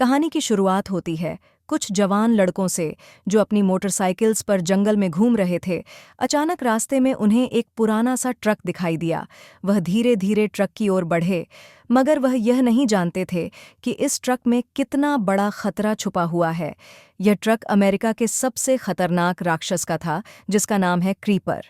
कहानी की शुरुआत होती है कुछ जवान लड़कों से जो अपनी मोटरसाइकिल्स पर जंगल में घूम रहे थे। अचानक रास्ते में उन्हें एक पुराना सा ट्रक दिखाई दिया। वह धीरे धीरे ट्रक की ओर बढ़े, मगर वह यह नहीं जानते थे कि इस ट्रक में कितना बड़ा खतरा छुपा हुआ है। यह ट्रक अमेरिका के सबसे खतरनाक राक्षस का था, जिसका नाम है क्रीपर।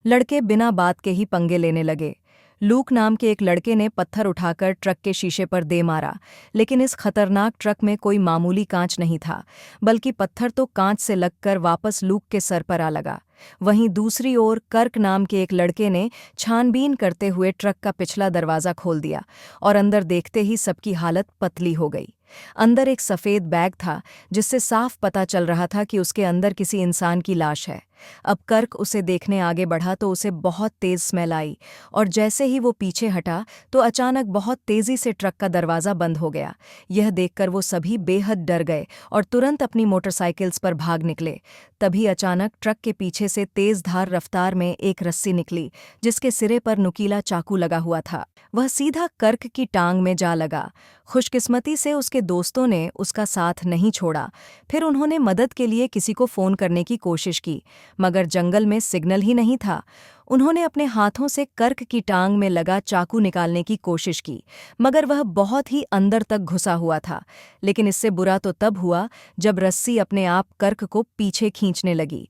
लड़के बिना बात के ही पंगे लेने लगे। लूक नाम के एक लड़के ने पत्थर उठाकर ट्रक के शीशे पर दे मारा, लेकिन इस खतरनाक ट्रक में कोई मामूली कांच नहीं था, बल्कि पत्थर तो कांच से लगकर वापस लूक के सर पर आ लगा। वहीं दूसरी ओर कर्क नाम के एक लड़के ने छानबीन करते हुए ट्रक का पिछला दरवाज़ा खोल दिया, और अंदर देखते ही सबकी हालत पतली हो गई। अंदर एक सफ़ेद बैग था, जिससे साफ पता चल रहा था कि उसके अंदर किसी इंसान की लाश है। अब कर्क उसे देखने आगे बढ़ा तो उसे बहुत तेज स्मेल आई, और जैसे ही वो पीछे हटा तो अचानक बहुत तेजी से ट्रक का दरवाज़ा बंद हो गया। यह देखकर वो सभी बेहद डर गए और तुरंत अपनी मोटरसाइकिल्स पर भाग निकले। तभी अचानक ट्रक के पीछे से तेज धार रफ्तार में एक रस्सी निकली, जिसके सिरे पर नुकीला चाकू लगा हुआ था। वह सीधा कर्क की टांग में जा लगा। खुशकिस्मती से उसके दोस्तों ने उसका साथ नहीं छोड़ा। फिर उन्होंने मदद के लिए किसी को फ़ोन करने की कोशिश की, मगर जंगल में सिग्नल ही नहीं था। उन्होंने अपने हाथों से कर्क की टांग में लगा चाकू निकालने की कोशिश की, मगर वह बहुत ही अंदर तक घुसा हुआ था। लेकिन इससे बुरा तो तब हुआ जब रस्सी अपने आप कर्क को पीछे खींचने लगी।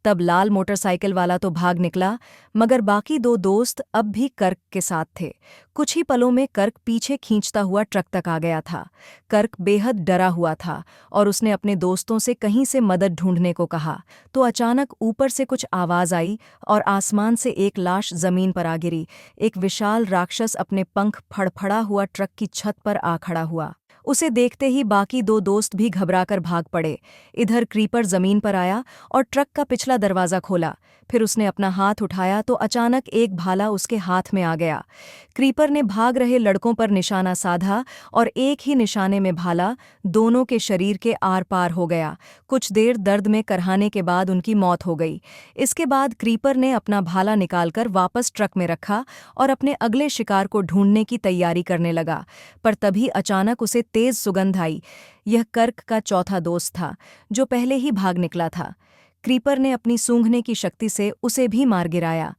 तब लाल मोटरसाइकिल वाला तो भाग निकला, मगर बाकी दो दोस्त अब भी कर्क के साथ थे। कुछ ही पलों में कर्क पीछे खींचता हुआ ट्रक तक आ गया था। कर्क बेहद डरा हुआ था और उसने अपने दोस्तों से कहीं से मदद ढूंढने को कहा, तो अचानक ऊपर से कुछ आवाज़ आई और आसमान से एक लाश जमीन पर आ गिरी। एक विशाल राक्षस अपने पंख फड़फड़ा हुआ ट्रक की छत पर आ खड़ा हुआ। उसे देखते ही बाकी दो दोस्त भी घबराकर भाग पड़े। इधर क्रीपर जमीन पर आया और ट्रक का पिछला दरवाज़ा खोला। फिर उसने अपना हाथ उठाया तो अचानक एक भाला उसके हाथ में आ गया। क्रीपर ने भाग रहे लड़कों पर निशाना साधा और एक ही निशाने में भाला दोनों के शरीर के आर पार हो गया। कुछ देर दर्द में करहाने के बाद उनकी मौत हो गई। इसके बाद क्रीपर ने अपना भाला निकालकर वापस ट्रक में रखा और अपने अगले शिकार को ढूंढने की तैयारी करने लगा। पर तभी अचानक उसे तेज सुगंध आई। यह कर्क का चौथा दोस्त था, जो पहले ही भाग निकला था। क्रीपर ने अपनी सूंघने की शक्ति से उसे भी मार गिराया।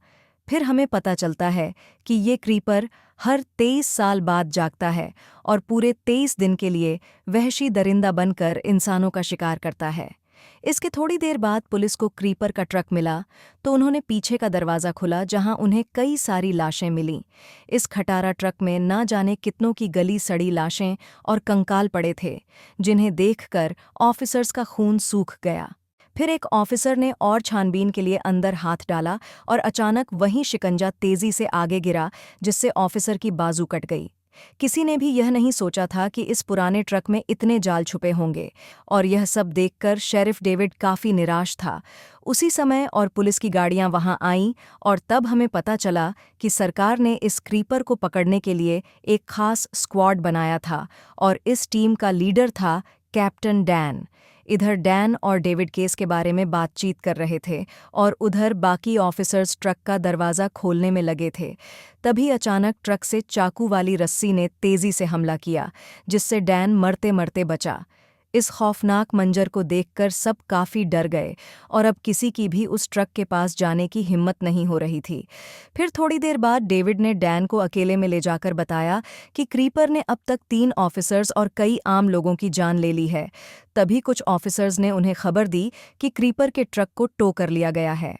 फिर हमें पता चलता है कि ये क्रीपर हर 23 साल बाद जागता है और पूरे 23 दिन के लिए वहशी दरिंदा बनकर इंसानों का शिकार करता है। इसके थोड़ी देर बाद पुलिस को क्रीपर का ट्रक मिला, तो उन्होंने पीछे का दरवाज़ा खुला, जहां उन्हें कई सारी लाशें मिलीं। इस खटारा ट्रक में ना जाने कितनों की गली सड़ी लाशें और कंकाल पड़े थे, जिन्हें देखकर ऑफिसर्स का खून सूख गया। फिर एक ऑफिसर ने और छानबीन के लिए अंदर हाथ डाला और अचानक वहीं शिकंजा तेजी से आगे गिरा, जिससे ऑफिसर की बाजू कट गई। किसी ने भी यह नहीं सोचा था कि इस पुराने ट्रक में इतने जाल छुपे होंगे, और यह सब देखकर शेरिफ डेविड काफ़ी निराश था। उसी समय और पुलिस की गाड़ियां वहां आईं, और तब हमें पता चला कि सरकार ने इस क्रीपर को पकड़ने के लिए एक खास स्क्वाड बनाया था, और इस टीम का लीडर था कैप्टन डैन। इधर डैन और डेविड केस के बारे में बातचीत कर रहे थे, और उधर बाकी ऑफिसर्स ट्रक का दरवाज़ा खोलने में लगे थे। तभी अचानक ट्रक से चाकू वाली रस्सी ने तेज़ी से हमला किया, जिससे डैन मरते मरते बचा। इस खौफनाक मंजर को देखकर सब काफ़ी डर गए, और अब किसी की भी उस ट्रक के पास जाने की हिम्मत नहीं हो रही थी। फिर थोड़ी देर बाद डेविड ने डैन को अकेले में ले जाकर बताया कि क्रीपर ने अब तक 3 ऑफिसर्स और कई आम लोगों की जान ले ली है। तभी कुछ ऑफिसर्स ने उन्हें खबर दी कि क्रीपर के ट्रक को टो कर लिया गया है।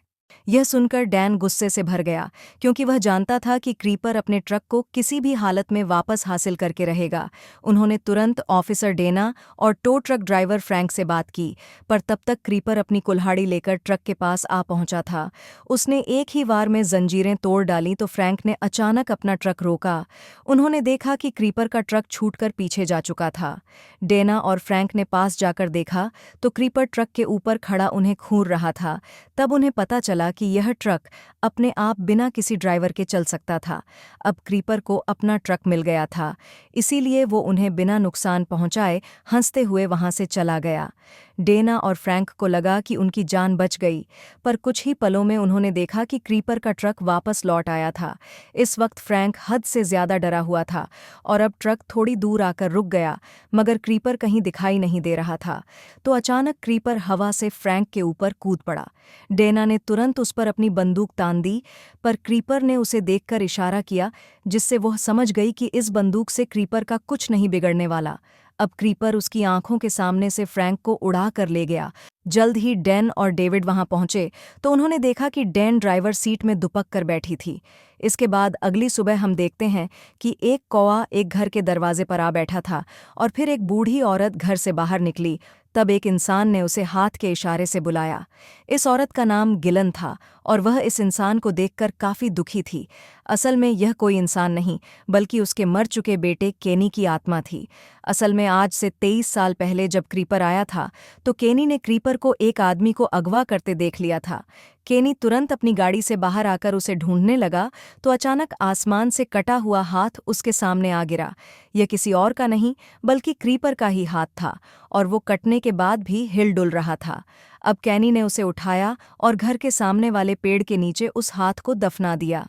यह सुनकर डैन गुस्से से भर गया, क्योंकि वह जानता था कि क्रीपर अपने ट्रक को किसी भी हालत में वापस हासिल करके रहेगा। उन्होंने तुरंत ऑफिसर डेना और टो ट्रक ड्राइवर फ्रैंक से बात की, पर तब तक क्रीपर अपनी कुल्हाड़ी लेकर ट्रक के पास आ पहुंचा था। उसने एक ही वार में जंजीरें तोड़ डाली तो फ्रैंक ने अचानक अपना ट्रक रोका। उन्होंने देखा कि क्रीपर का ट्रक छूटकर पीछे जा चुका था। डेना और फ्रैंक ने पास जाकर देखा तो क्रीपर ट्रक के ऊपर खड़ा उन्हें घूर रहा था। तब उन्हें पता चला कि यह ट्रक अपने आप बिना किसी ड्राइवर के चल सकता था। अब क्रीपर को अपना ट्रक मिल गया था, इसीलिए वो उन्हें बिना नुकसान पहुंचाए हंसते हुए वहां से चला गया। डेना और फ्रैंक को लगा कि उनकी जान बच गई, पर कुछ ही पलों में उन्होंने देखा कि क्रीपर का ट्रक वापस लौट आया था। इस वक्त फ्रैंक हद से ज्यादा डरा हुआ था और अब ट्रक थोड़ी दूर आकर रुक गया, मगर क्रीपर कहीं दिखाई नहीं दे रहा था। तो अचानक क्रीपर हवा से फ्रैंक के ऊपर कूद पड़ा। डेना ने तुरंत उस पर अपनी बंदूक तान दी, पर क्रीपर ने उसे देखकर इशारा किया, जिससे वह समझ गई कि इस बंदूक से क्रीपर का कुछ नहीं बिगड़ने वाला। अब क्रीपर उसकी आंखों के सामने से फ्रैंक को उड़ा कर ले गया। जल्द ही डैन और डेविड वहां पहुंचे तो उन्होंने देखा कि डैन ड्राइवर सीट में दुपक कर बैठी थी। इसके बाद अगली सुबह हम देखते हैं कि एक कौवा एक घर के दरवाजे पर आ बैठा था और फिर एक बूढ़ी औरत घर से बाहर निकली। तब एक इंसान ने उसे हाथ के इशारे से बुलाया। इस औरत का नाम गिलन था और वह इस इंसान को देखकर काफी दुखी थी। असल में यह कोई इंसान नहीं, बल्कि उसके मर चुके बेटे केनी की आत्मा थी। असल में आज से 23 साल पहले जब क्रीपर आया था तो केनी ने क्रीपर को एक आदमी को अगवा करते देख लिया था। केनी तुरंत अपनी गाड़ी से बाहर आकर उसे ढूंढने लगा तो अचानक आसमान से कटा हुआ हाथ उसके सामने आ गिरा। यह किसी और का नहीं बल्कि क्रीपर का ही हाथ था और वो कटने के बाद भी हिल-डुल रहा था। अब केनी ने उसे उठाया और घर के सामने वाले पेड़ के नीचे उस हाथ को दफना दिया।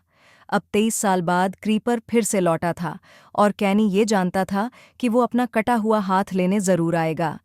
अब 23 साल बाद क्रीपर फिर से लौटा था और केनी ये जानता था कि वो अपना कटा हुआ हाथ लेने जरूर आएगा।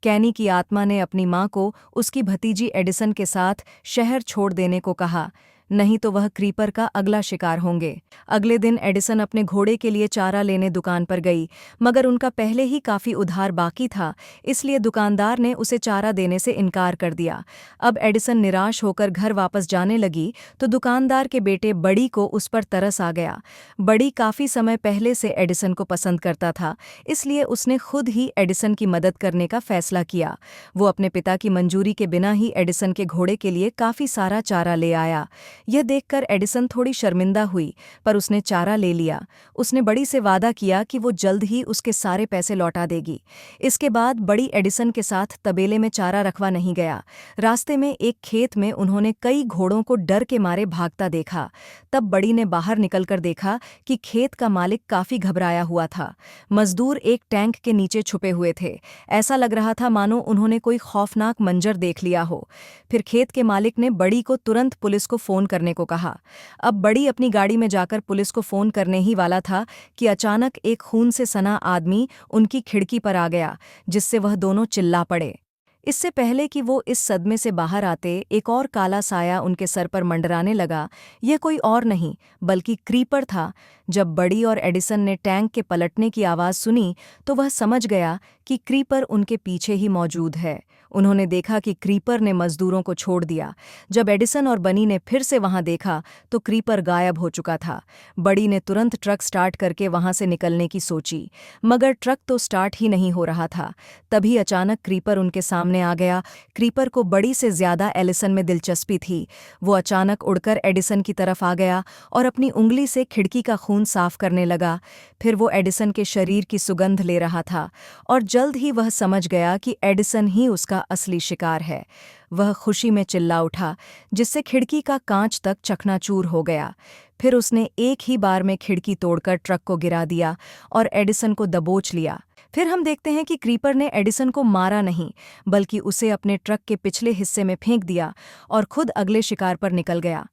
केनी की आत्मा ने अपनी माँ को उसकी भतीजी एडिसन के साथ शहर छोड़ देने को कहा, नहीं तो वह क्रीपर का अगला शिकार होंगे। अगले दिन एडिसन अपने घोड़े के लिए चारा लेने दुकान पर गई, मगर उनका पहले ही काफी उधार बाकी था, इसलिए दुकानदार ने उसे चारा देने से इनकार कर दिया। अब एडिसन निराश होकर घर वापस जाने लगी तो दुकानदार के बेटे बड़ी को उस पर तरस आ गया। बड़ी काफी समय पहले से एडिसन को पसंद करता था, इसलिए उसने खुद ही एडिसन की मदद करने का फैसला किया। वो अपने पिता की मंजूरी के बिना ही एडिसन के घोड़े के लिए काफी सारा चारा ले आया। यह देखकर एडिसन थोड़ी शर्मिंदा हुई, पर उसने चारा ले लिया। उसने बड़ी से वादा किया कि वो जल्द ही उसके सारे पैसे लौटा देगी। इसके बाद बड़ी एडिसन के साथ तबेले में चारा रखवा नहीं गया। रास्ते में एक खेत में उन्होंने कई घोड़ों को डर के मारे भागता देखा। तब बड़ी ने बाहर निकलकर देखा कि खेत का मालिक काफी घबराया हुआ था। मजदूर एक टैंक के नीचे छुपे हुए थे। ऐसा लग रहा था मानो उन्होंने कोई खौफनाक मंजर देख लिया हो। फिर खेत के मालिक ने बड़ी को तुरंत पुलिस को फोन करने को कहा। अब बड़ी अपनी गाड़ी में जाकर पुलिस को फोन करने ही वाला था कि अचानक एक खून से सना आदमी उनकी खिड़की पर आ गया, जिससे वह दोनों चिल्ला पड़े। इससे पहले कि वो इस सदमे से बाहर आते, एक और काला साया उनके सर पर मंडराने लगा। यह कोई और नहीं बल्कि क्रीपर था। जब बड़ी और एडिसन ने टैंक के पलटने की आवाज़ सुनी तो वह समझ गया कि क्रीपर उनके पीछे ही मौजूद है। उन्होंने देखा कि क्रीपर ने मजदूरों को छोड़ दिया। जब एडिसन और बनी ने फिर से वहां देखा तो क्रीपर गायब हो चुका था। बड़ी ने तुरंत ट्रक स्टार्ट करके वहां से निकलने की सोची, मगर ट्रक तो स्टार्ट ही नहीं हो रहा था। तभी अचानक क्रीपर उनके सामने आ गया। क्रीपर को बड़ी से ज्यादा एलिसन में दिलचस्पी थी। वो अचानक उड़कर एडिसन की तरफ आ गया और अपनी उंगली से खिड़की का खून साफ करने लगा। फिर वो एडिसन के शरीर की सुगंध ले रहा था और जल्द ही वह समझ गया कि एडिसन ही उसका असली शिकार है। वह खुशी में चिल्ला उठा, जिससे खिड़की का कांच तक चकनाचूर हो गया। फिर उसने एक ही बार में खिड़की तोड़कर ट्रक को गिरा दिया और एडिसन को दबोच लिया। फिर हम देखते हैं कि क्रीपर ने एडिसन को मारा नहीं, बल्कि उसे अपने ट्रक के पिछले हिस्से में फेंक दिया और खुद अगले शिकार पर निकल गया।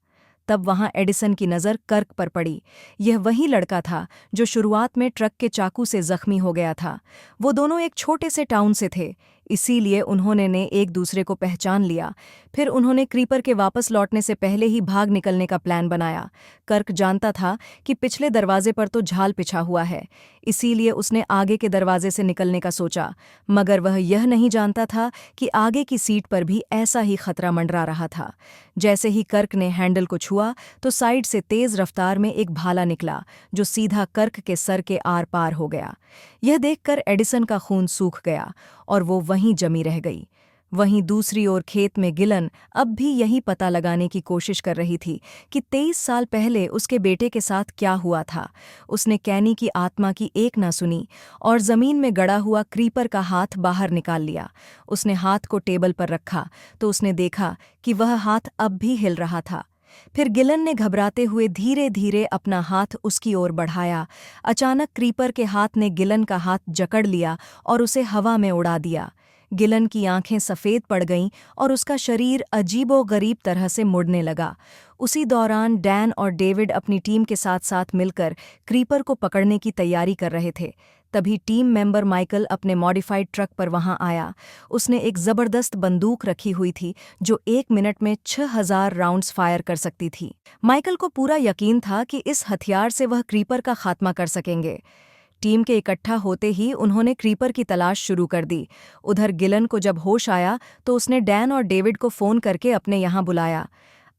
तब वहां एडिसन की नज़र कर्क पर पड़ी। यह वही लड़का था जो शुरुआत में ट्रक के चाकू से जख्मी हो गया था। वो दोनों एक छोटे से टाउन से थे, इसीलिए उन्होंने ने एक दूसरे को पहचान लिया। फिर उन्होंने क्रीपर के वापस लौटने से पहले ही भाग निकलने का प्लान बनाया। कर्क जानता था कि पिछले दरवाजे पर तो झाल पिछा हुआ है, इसीलिए उसने आगे के दरवाजे से निकलने का सोचा, मगर वह यह नहीं जानता था कि आगे की सीट पर भी ऐसा ही खतरा मंडरा रहा था। जैसे ही कर्क ने हैंडल को छुआ तो साइड से तेज रफ्तार में एक भाला निकला, जो सीधा कर्क के सर के आर पार हो गया। यह देखकर एडिसन का खून सूख गया और वो वहीं जमी रह गई। वहीं दूसरी ओर खेत में गिलन अब भी यही पता लगाने की कोशिश कर रही थी कि 23 साल पहले उसके बेटे के साथ क्या हुआ था। उसने कैनी की आत्मा की एक ना सुनी और जमीन में गड़ा हुआ क्रीपर का हाथ बाहर निकाल लिया। उसने हाथ को टेबल पर रखा तो उसने देखा कि वह हाथ अब भी हिल रहा था। फिर गिलन ने घबराते हुए धीरे धीरे अपना हाथ उसकी ओर बढ़ाया। अचानक क्रीपर के हाथ ने गिलन का हाथ जकड़ लिया और उसे हवा में उड़ा दिया। गिलन की आंखें सफ़ेद पड़ गईं और उसका शरीर अजीबोगरीब तरह से मुड़ने लगा। उसी दौरान डैन और डेविड अपनी टीम के साथ साथ मिलकर क्रीपर को पकड़ने की तैयारी कर रहे थे। तभी टीम मेंबर माइकल अपने मॉडिफाइड ट्रक पर वहां आया। उसने एक ज़बरदस्त बंदूक रखी हुई थी जो 1 मिनट में 6000 राउंड्स फायर कर सकती थी। माइकल को पूरा यकीन था कि इस हथियार से वह क्रीपर का खात्मा कर सकेंगे। टीम के इकट्ठा होते ही उन्होंने क्रीपर की तलाश शुरू कर दी। उधर गिलन को जब होश आया तो उसने डैन और डेविड को फ़ोन करके अपने यहाँ बुलाया।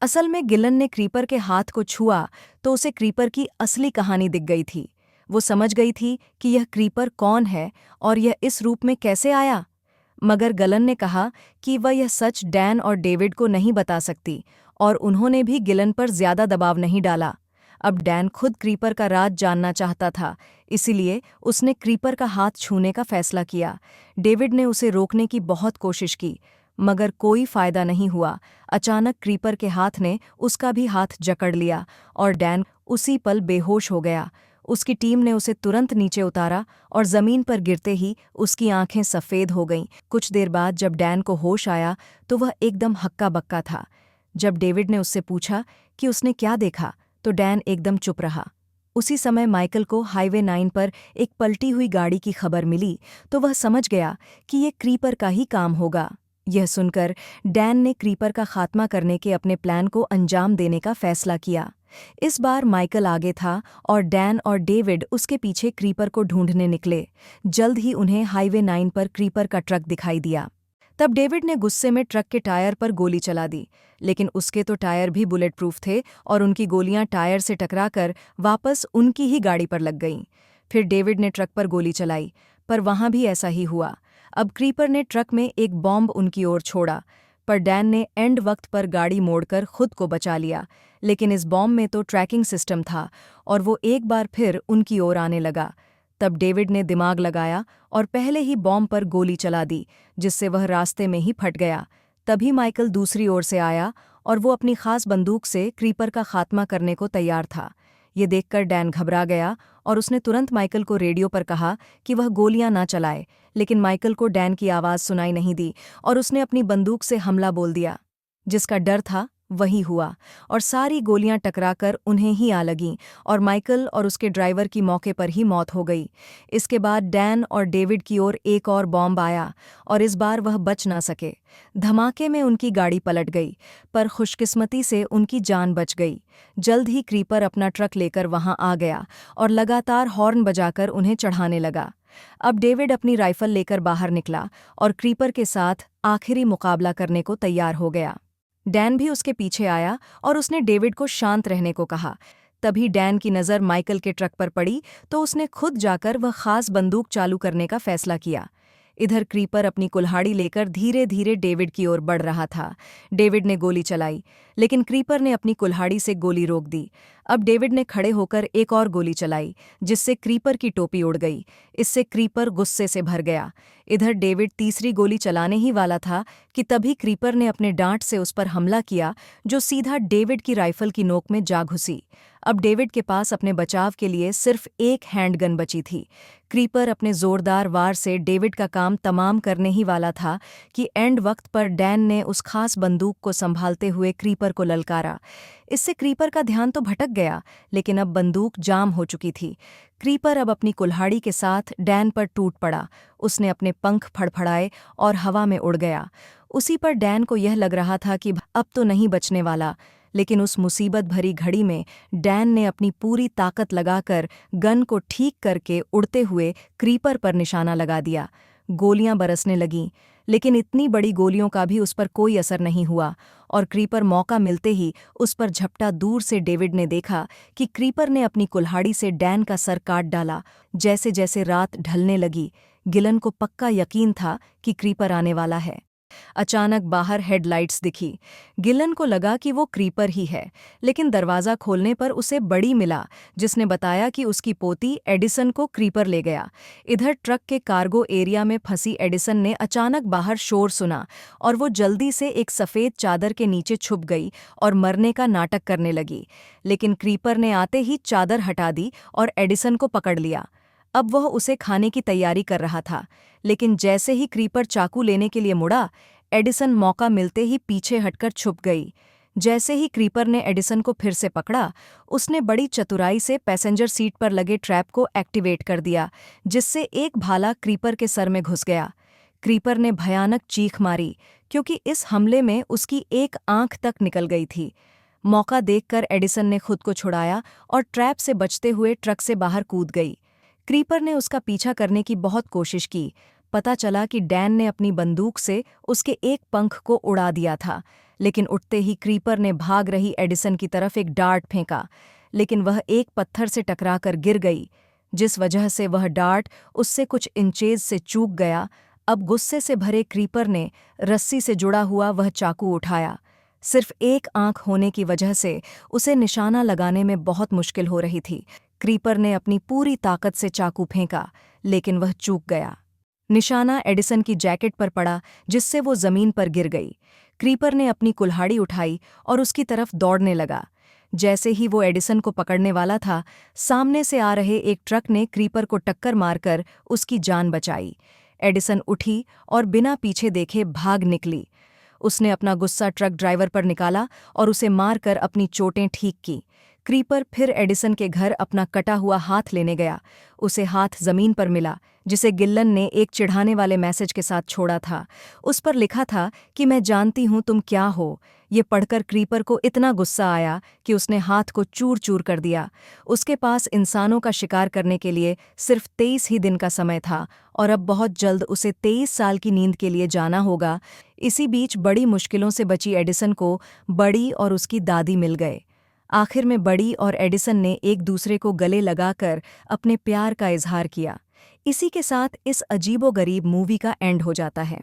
असल में गिलन ने क्रीपर के हाथ को छुआ तो उसे क्रीपर की असली कहानी दिख गई थी। वो समझ गई थी कि यह क्रीपर कौन है और यह इस रूप में कैसे आया। मगर गिलन ने कहा कि वह यह सच डैन और डेविड को नहीं बता सकती और उन्होंने भी गिलन पर ज्यादा दबाव नहीं डाला। अब डैन खुद क्रीपर का राज जानना चाहता था, इसीलिए उसने क्रीपर का हाथ छूने का फैसला किया। डेविड ने उसे रोकने की बहुत कोशिश की, मगर कोई फायदा नहीं हुआ। अचानक क्रीपर के हाथ ने उसका भी हाथ जकड़ लिया और डैन उसी पल बेहोश हो गया। उसकी टीम ने उसे तुरंत नीचे उतारा और जमीन पर गिरते ही उसकी आंखें सफ़ेद हो गईं। कुछ देर बाद जब डैन को होश आया तो वह एकदम हक्का बक्का था। जब डेविड ने उससे पूछा कि उसने क्या देखा तो डैन एकदम चुप रहा। उसी समय माइकल को हाईवे 9 पर एक पलटी हुई गाड़ी की खबर मिली तो वह समझ गया कि ये क्रीपर का ही काम होगा। यह सुनकर डैन ने क्रीपर का खात्मा करने के अपने प्लान को अंजाम देने का फैसला किया। इस बार माइकल आगे था और डैन और डेविड उसके पीछे क्रीपर को ढूंढने निकले। जल्द ही उन्हें हाईवे 9 पर क्रीपर का ट्रक दिखाई दिया। तब डेविड ने गुस्से में ट्रक के टायर पर गोली चला दी, लेकिन उसके तो टायर भी बुलेट प्रूफ थे और उनकी गोलियां टायर से टकराकर वापस उनकी ही गाड़ी पर लग गईं। फिर डेविड ने ट्रक पर गोली चलाई, पर वहां भी ऐसा ही हुआ। अब क्रीपर ने ट्रक में एक बॉम्ब उनकी ओर छोड़ा, पर डैन ने एंड वक्त पर गाड़ी मोड़कर खुद को बचा लिया। लेकिन इस बॉम्ब में तो ट्रैकिंग सिस्टम था और वो एक बार फिर उनकी ओर आने लगा। तब डेविड ने दिमाग लगाया और पहले ही बॉम्ब पर गोली चला दी, जिससे वह रास्ते में ही फट गया। तभी माइकल दूसरी ओर से आया और वो अपनी खास बंदूक से क्रीपर का खात्मा करने को तैयार था। ये देखकर डैन घबरा गया और उसने तुरंत माइकल को रेडियो पर कहा कि वह गोलियां ना चलाए, लेकिन माइकल को डैन की आवाज़ सुनाई नहीं दी और उसने अपनी बंदूक से हमला बोल दिया। जिसका डर था वही हुआ और सारी गोलियां टकराकर उन्हें ही आ लगीं और माइकल और उसके ड्राइवर की मौके पर ही मौत हो गई। इसके बाद डैन और डेविड की ओर एक और बॉम्ब आया और इस बार वह बच ना सके। धमाके में उनकी गाड़ी पलट गई, पर खुशकिस्मती से उनकी जान बच गई। जल्द ही क्रीपर अपना ट्रक लेकर वहां आ गया और लगातार हॉर्न बजाकर उन्हें चढ़ाने लगा। अब डेविड अपनी राइफल लेकर बाहर निकला और क्रीपर के साथ आखिरी मुकाबला करने को तैयार हो गया। डैन भी उसके पीछे आया और उसने डेविड को शांत रहने को कहा। तभी डैन की नज़र माइकल के ट्रक पर पड़ी तो उसने खुद जाकर वह खास बंदूक चालू करने का फैसला किया। इधर क्रीपर अपनी कुल्हाड़ी लेकर धीरे धीरे डेविड की ओर बढ़ रहा था। डेविड ने गोली चलाई, लेकिन क्रीपर ने अपनी कुल्हाड़ी से गोली रोक दी। अब डेविड ने खड़े होकर एक और गोली चलाई, जिससे क्रीपर की टोपी उड़ गई। इससे क्रीपर गुस्से से भर गया। इधर डेविड तीसरी गोली चलाने ही वाला था कि तभी क्रीपर ने अपने डांट से उस पर हमला किया, जो सीधा डेविड की राइफल की नोक में जा घुसी। अब डेविड के पास अपने बचाव के लिए सिर्फ एक हैंडगन बची थी। क्रीपर अपने जोरदार वार से डेविड का काम तमाम करने ही वाला था कि एंड वक्त पर डैन ने उस खास बंदूक को संभालते हुए क्रीपर को ललकारा। इससे क्रीपर का ध्यान तो भटक गया, लेकिन अब बंदूक जाम हो चुकी थी। क्रीपर अब अपनी कुल्हाड़ी के साथ डैन पर टूट पड़ा। उसने अपने पंख फड़फड़ाए और हवा में उड़ गया। उसी पर डैन को यह लग रहा था कि अब तो नहीं बचने वाला, लेकिन उस मुसीबत भरी घड़ी में डैन ने अपनी पूरी ताकत लगाकर गन को ठीक करके उड़ते हुए क्रीपर पर निशाना लगा दिया। गोलियां बरसने लगीं, लेकिन इतनी बड़ी गोलियों का भी उस पर कोई असर नहीं हुआ और क्रीपर मौका मिलते ही उस पर झपटा। दूर से डेविड ने देखा कि क्रीपर ने अपनी कुल्हाड़ी से डैन का सर काट डाला। जैसे जैसे रात ढलने लगी, गिलन को पक्का यकीन था कि क्रीपर आने वाला है। अचानक बाहर हेडलाइट्स दिखी। गिलन को लगा कि वो क्रीपर ही है, लेकिन दरवाज़ा खोलने पर उसे बड़ी मिला, जिसने बताया कि उसकी पोती एडिसन को क्रीपर ले गया। इधर ट्रक के कार्गो एरिया में फंसी एडिसन ने अचानक बाहर शोर सुना और वो जल्दी से एक सफ़ेद चादर के नीचे छुप गई और मरने का नाटक करने लगी। लेकिन क्रीपर ने आते ही चादर हटा दी और एडिसन को पकड़ लिया। अब वह उसे खाने की तैयारी कर रहा था, लेकिन जैसे ही क्रीपर चाकू लेने के लिए मुड़ा, एडिसन मौका मिलते ही पीछे हटकर छुप गई। जैसे ही क्रीपर ने एडिसन को फिर से पकड़ा, उसने बड़ी चतुराई से पैसेंजर सीट पर लगे ट्रैप को एक्टिवेट कर दिया, जिससे एक भाला क्रीपर के सर में घुस गया। क्रीपर ने भयानक चीख मारी, क्योंकि इस हमले में उसकी एक आंख तक निकल गई थी। मौका देखकर एडिसन ने खुद को छुड़ाया और ट्रैप से बचते हुए ट्रक से बाहर कूद गई। क्रीपर ने उसका पीछा करने की बहुत कोशिश की। पता चला कि डैन ने अपनी बंदूक से उसके एक पंख को उड़ा दिया था, लेकिन उठते ही क्रीपर ने भाग रही एडिसन की तरफ एक डार्ट फेंका, लेकिन वह एक पत्थर से टकराकर गिर गई, जिस वजह से वह डार्ट उससे कुछ इंचेज से चूक गया। अब गुस्से से भरे क्रीपर ने रस्सी से जुड़ा हुआ वह चाकू उठाया। सिर्फ एक आंख होने की वजह से उसे निशाना लगाने में बहुत मुश्किल हो रही थी। क्रीपर ने अपनी पूरी ताकत से चाकू फेंका, लेकिन वह चूक गया। निशाना एडिसन की जैकेट पर पड़ा, जिससे वो जमीन पर गिर गई। क्रीपर ने अपनी कुल्हाड़ी उठाई और उसकी तरफ दौड़ने लगा। जैसे ही वो एडिसन को पकड़ने वाला था, सामने से आ रहे एक ट्रक ने क्रीपर को टक्कर मारकर उसकी जान बचाई। एडिसन उठी और बिना पीछे देखे भाग निकली। उसने अपना गुस्सा ट्रक ड्राइवर पर निकाला और उसे मारकर अपनी चोटें ठीक की। क्रीपर फिर एडिसन के घर अपना कटा हुआ हाथ लेने गया। उसे हाथ जमीन पर मिला, जिसे गिल्लन ने एक चिढ़ाने वाले मैसेज के साथ छोड़ा था। उस पर लिखा था कि मैं जानती हूँ तुम क्या हो। ये पढ़कर क्रीपर को इतना गुस्सा आया कि उसने हाथ को चूर चूर कर दिया। उसके पास इंसानों का शिकार करने के लिए सिर्फ 23 ही दिन का समय था, और अब बहुत जल्द उसे 23 साल की नींद के लिए जाना होगा। इसी बीच बड़ी मुश्किलों से बची एडिसन को बड़ी और उसकी दादी मिल गए। आखिर में बड़ी और एडिसन ने एक दूसरे को गले लगाकर अपने प्यार का इजहार किया। इसी के साथ इस अजीबोगरीब मूवी का एंड हो जाता है।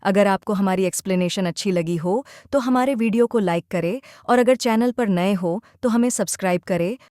अगर आपको हमारी एक्सप्लेनेशन अच्छी लगी हो तो हमारे वीडियो को लाइक करें, और अगर चैनल पर नए हो तो हमें सब्सक्राइब करें